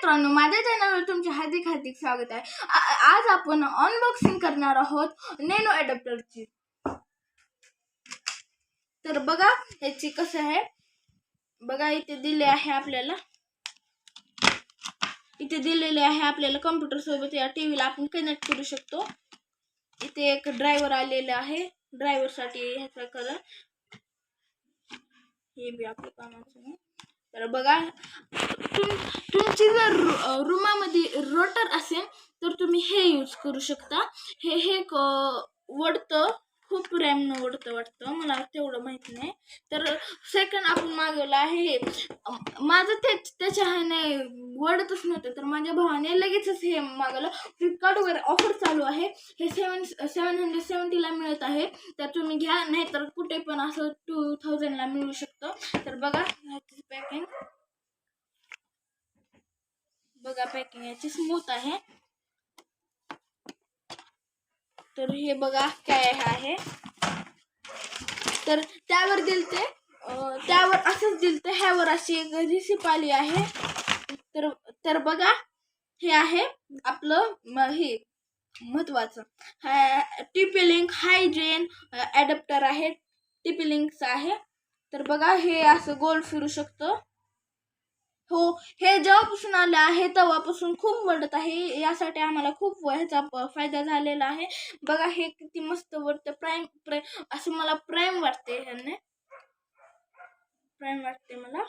मित्रांनो, माझ्या चॅनलवर तुमचे हार्दिक हार्दिक स्वागत आहे. आज आपण अनबॉक्सिंग करणार आहोत नॅनो अडॅप्टरची. तर बघा याची कसं आहे, बघा इथे दिले आहे आपल्याला, इथे दिलेले आहे आपल्याला कॉम्प्युटर सोबत या टीव्हीला आपण कनेक्ट करू शकतो. इथे एक ड्रायव्हर आलेला आहे, ड्रायव्हर साठी ह्याचा कलर हे बी आपल्या कामाचं नाही. तर बघा तुमची जर रूमामध्ये रोटर असेल तर तुम्ही हे यूज करू शकता. हे वडतं, खूप रॅमनं वडतं वाटतं, मला तेवढं माहित नाही. तर सेकंड आपण मागवलं आहे, माझं त्याच्या ह्याने वडतच नव्हतं, तर माझ्या भावाने लगेचच हे मागवलं. फ्लिपकार्टवर ऑफर चालू आहे, हे 770ला मिळत आहे. तर तुम्ही घ्या, नाही तर कुठे पण असं 2000ला मिळू शकतं. तर बघा ह्याची पॅकिंग, बघा पॅकिंग याची स्मूथ आहे. तर हे बघा काय आहे, तर त्यावर दिलते, त्यावर असंच दिलते, ह्यावर अशी एक रिसिप्ट आली आहे. तर बघा हे आहे आपलं हे महत्वाचं TP-Link हायजेन अडॅप्टर आहे, TP-Linkचं आहे. तर बघा हे असं गोल फिरू शकतं. हो, हे जेव्हापासून आलं आहे तेव्हापासून खूप वडत आहे, यासाठी आम्हाला खूप ह्याचा फायदा झालेला आहे. बघा हे किती मस्त वडतं, प्राईम असं मला प्राईम वाटते, ह्याने प्राईम वाटते मला.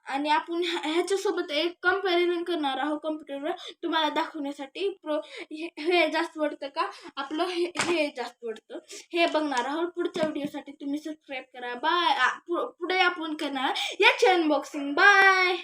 आणि आपण ह्याच्यासोबत एक कंपॅरिझन करणार आहोत कॉम्प्युटरवर, तुम्हाला दाखवण्यासाठी. हे जास्त वडतं का आपलं हे जास्त वडतं हे बघणार आहोत. पुढच्या व्हिडिओसाठी तुम्ही सबस्क्राईब करा. बाय. पुढे आपण करणार याची अनबॉक्सिंग. बाय.